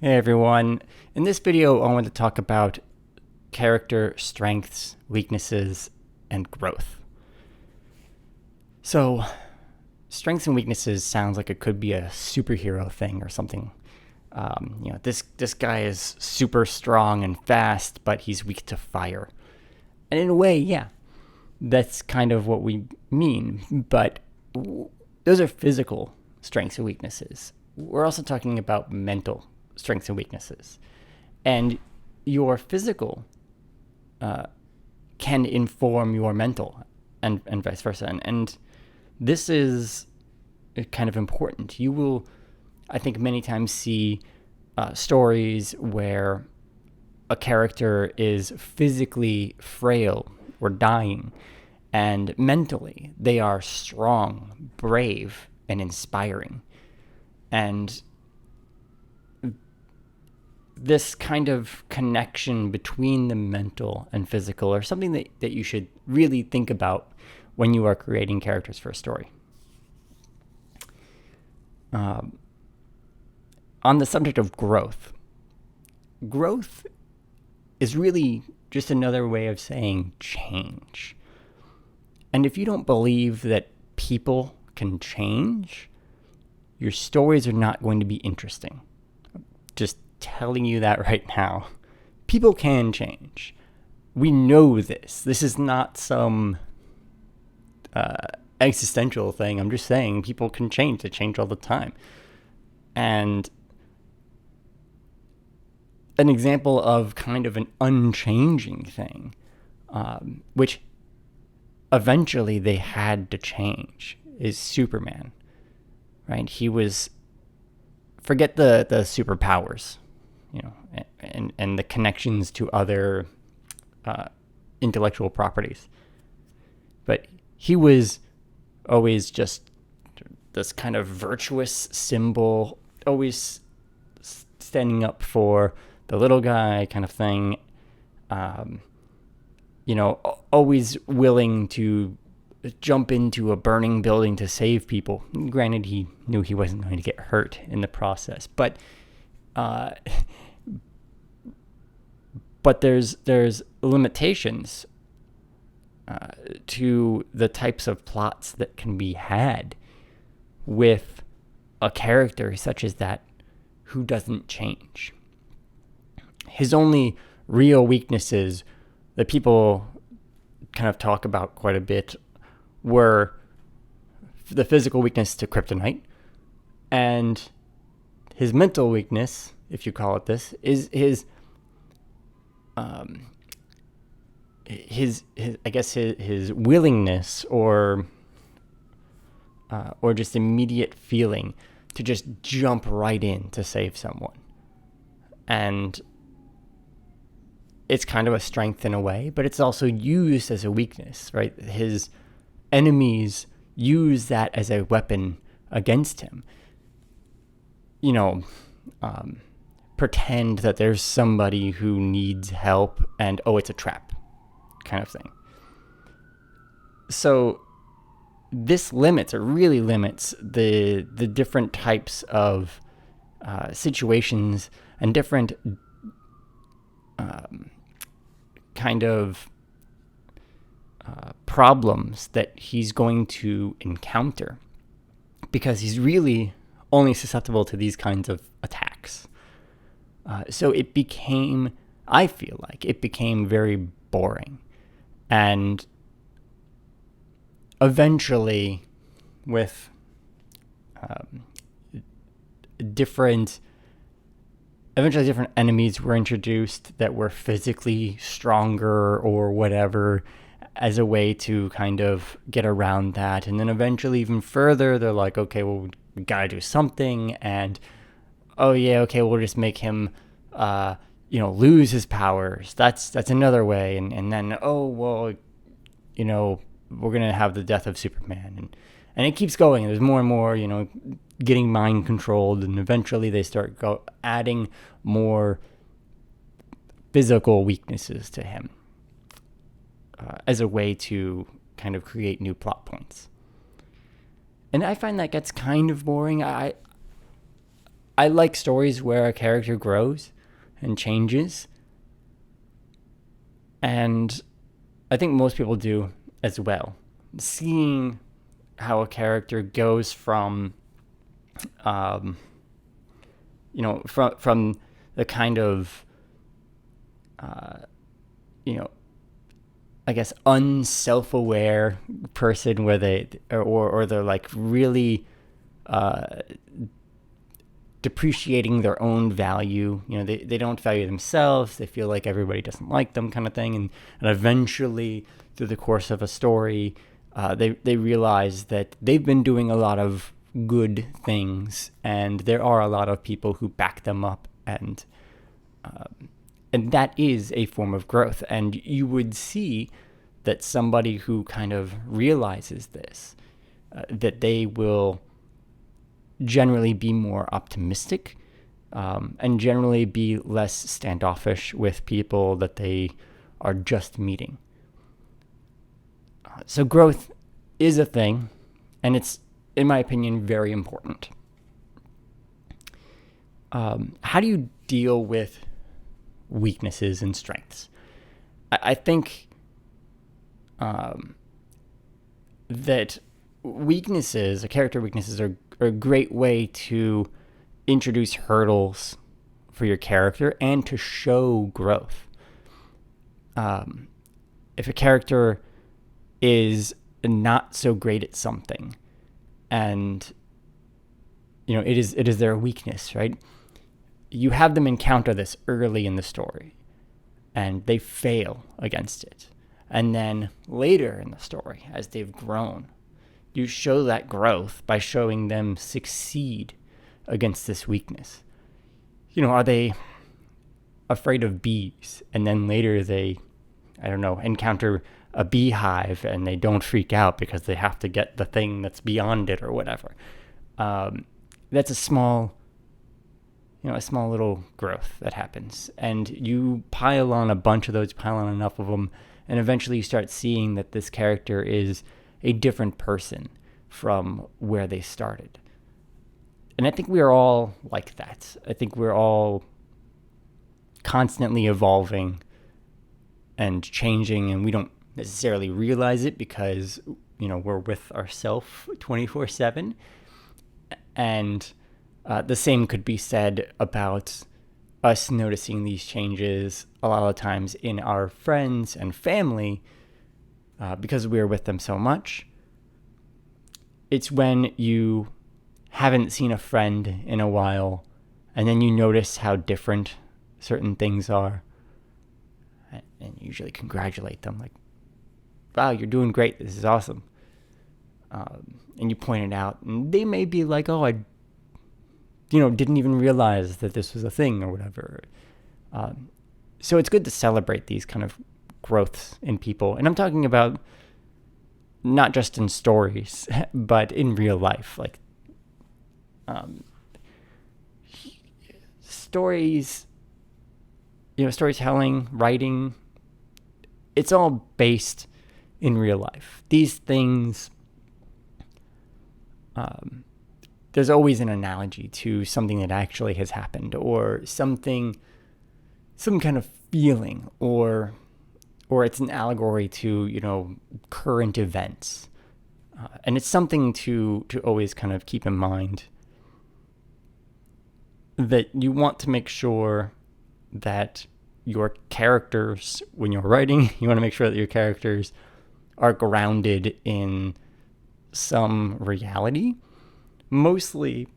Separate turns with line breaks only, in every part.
Hey everyone, in this video I want to talk about character strengths, weaknesses, and growth. So, strengths and weaknesses sounds like it could be a superhero thing or something. This guy is super strong and fast, but he's weak to fire. And in a way, yeah, that's kind of what we mean, but those are physical strengths and weaknesses. We're also talking about mental strengths and weaknesses. And your physical can inform your mental and vice versa. And this is kind of important. You will, I think, many times see stories where a character is physically frail or dying, and mentally they are strong, brave, and inspiring. And this kind of connection between the mental and physical are something that you should really think about when you are creating characters for a story. On the subject of growth is really just another way of saying change. And if you don't believe that people can change, your stories are not going to be interesting. Just telling you that right now. People can change. We know this. This is not some existential thing. I'm just saying people can change. They change all the time. And an example of kind of an unchanging thing, which eventually they had to change, is Superman. Right? He was, forget the superpowers, and the connections to other intellectual properties. But he was always just this kind of virtuous symbol, always standing up for the little guy kind of thing, always willing to jump into a burning building to save people. Granted, he knew he wasn't going to get hurt in the process, but there's limitations to the types of plots that can be had with a character such as that who doesn't change. His only real weaknesses that people kind of talk about quite a bit were the physical weakness to kryptonite, and his mental weakness, if you call it this, is his willingness or just immediate feeling to just jump right in to save someone. And it's kind of a strength in a way, but it's also used as a weakness, right? His enemies use that as a weapon against him. Pretend that there's somebody who needs help and, it's a trap kind of thing. So this really limits the different types of situations and different kind of problems that he's going to encounter, because he's really only susceptible to these kinds of attacks. So I feel like it became very boring. And eventually, with different enemies were introduced that were physically stronger or whatever, as a way to kind of get around that. And then eventually, even further, they're like, okay, well, we gotta do something. And we'll just make him lose his powers. That's another way. And then we're gonna have the death of Superman, and it keeps going. There's more and more getting mind controlled, and eventually they start adding more physical weaknesses to him as a way to kind of create new plot points. And I find that gets kind of boring. I like stories where a character grows and changes, and I think most people do as well. Seeing how a character goes from, from the kind of, you know, I guess unself-aware person where or they're like really depreciating their own value. They don't value themselves. They feel like everybody doesn't like them, kind of thing. And eventually, through the course of a story, they realize that they've been doing a lot of good things, and there are a lot of people who back them up, and that is a form of growth. And you would see that somebody who kind of realizes this, that they will generally be more optimistic, and generally be less standoffish with people that they are just meeting. So growth is a thing, and it's, in my opinion, very important. How do you deal with weaknesses and strengths? I think that character weaknesses are a great way to introduce hurdles for your character and to show growth. If a character is not so great at something, and it is their weakness, right? You have them encounter this early in the story, and they fail against it. And then later in the story, as they've grown, you show that growth by showing them succeed against this weakness. Are they afraid of bees, and then later they, encounter a beehive and they don't freak out because they have to get the thing that's beyond it or whatever. That's a small little growth that happens. And you pile on a bunch of those, pile on enough of them, and eventually you start seeing that this character is a different person from where they started. And I think we're all like that. I think we're all constantly evolving and changing, and we don't necessarily realize it because, we're with ourselves 24/7. And the same could be said about us noticing these changes a lot of times in our friends and family, because we're with them so much. It's when you haven't seen a friend in a while, and then you notice how different certain things are, and usually congratulate them, like, wow, you're doing great, this is awesome. And you point it out, and they may be like, oh, I didn't even realize that this was a thing or whatever. So it's good to celebrate these kind of growths in people. And I'm talking about not just in stories, but in real life. Like, stories, storytelling, writing, it's all based in real life. These things, there's always an analogy to something that actually has happened, or some kind of feeling, or it's an allegory to, current events. And it's something to always kind of keep in mind, that you want to make sure that your characters, when you're writing, you want to make sure that your characters are grounded in some reality. Mostly,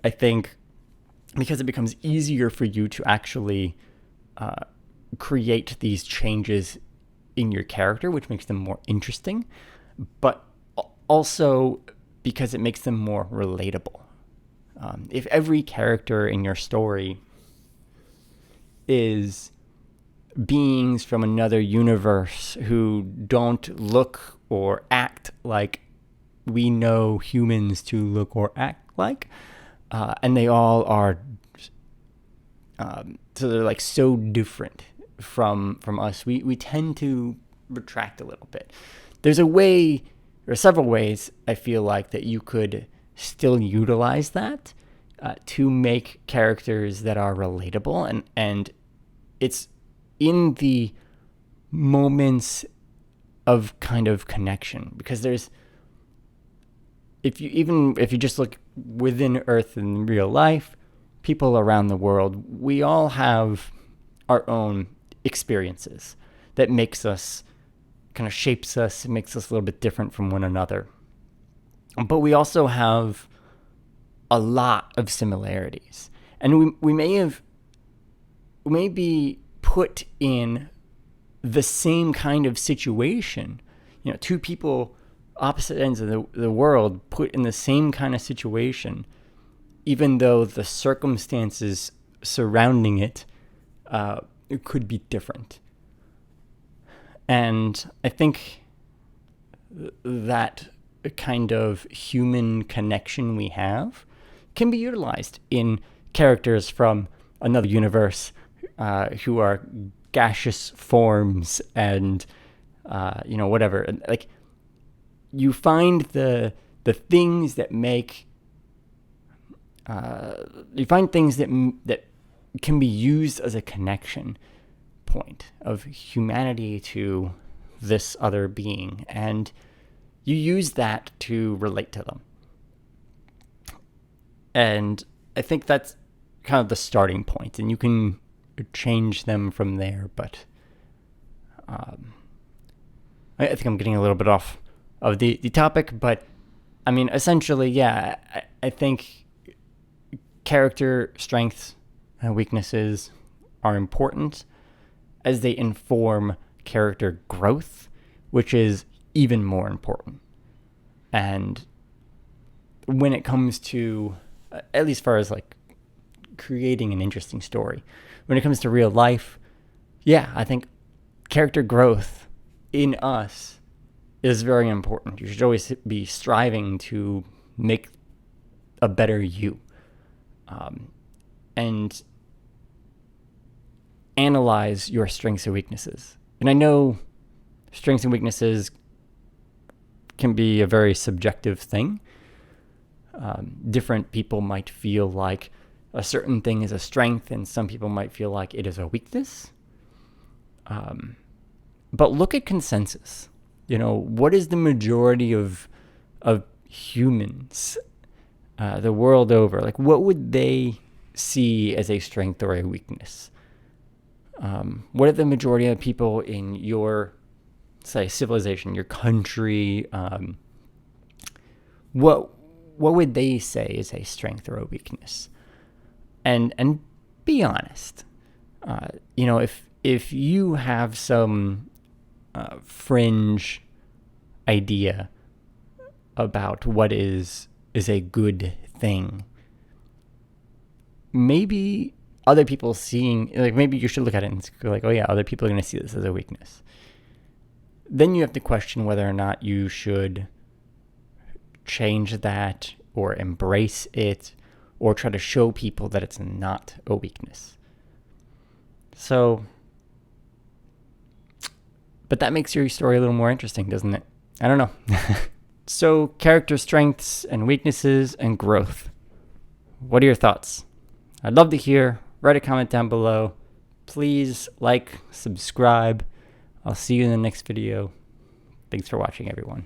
I think, because it becomes easier for you to actually create these changes in your character, which makes them more interesting, but also because it makes them more relatable. If every character in your story is beings from another universe who don't look or act like we know humans to look or act like, and they all are, so they're like so different from us, we tend to retract a little bit. There's a way, or several ways, I feel like, that you could still utilize that, to make characters that are relatable, and it's in the moments of kind of connection, because there's, if you just look within Earth in real life, people around the world, we all have our own experiences that kind of shapes us, makes us a little bit different from one another. But we also have a lot of similarities, and we may be put in the same kind of situation. Two people opposite ends of the world put in the same kind of situation, even though the circumstances surrounding it could be different. And I think that kind of human connection we have can be utilized in characters from another universe who are gaseous forms and whatever. Like, you find the things that make you find things that can be used as a connection point of humanity to this other being, and you use that to relate to them. And I think that's kind of the starting point, and you can change them from there. But I think I'm getting a little bit off of the topic, but I mean, essentially, yeah, I think character strengths and weaknesses are important as they inform character growth, which is even more important. And when it comes to, at least far as like creating an interesting story, when it comes to real life, yeah, I think character growth in us is very important. You should always be striving to make a better you, and analyze your strengths and weaknesses. And I know strengths and weaknesses can be a very subjective thing. Different people might feel like a certain thing is a strength, and some people might feel like it is a weakness. But look at consensus. What is the majority of humans the world over? Like, what would they see as a strength or a weakness? What are the majority of people in your, say, civilization, your country? What would they say is a strength or a weakness? And be honest. If you have some fringe idea about what is a good thing, maybe other people seeing, like, maybe you should look at it and go like, oh yeah, other people are going to see this as a weakness. Then you have to question whether or not you should change that or embrace it or try to show people that it's not a weakness. So, but that makes your story a little more interesting, doesn't it? I don't know. So, character strengths and weaknesses and growth. What are your thoughts? I'd love to hear. Write a comment down below. Please like, subscribe. I'll see you in the next video. Thanks for watching, everyone.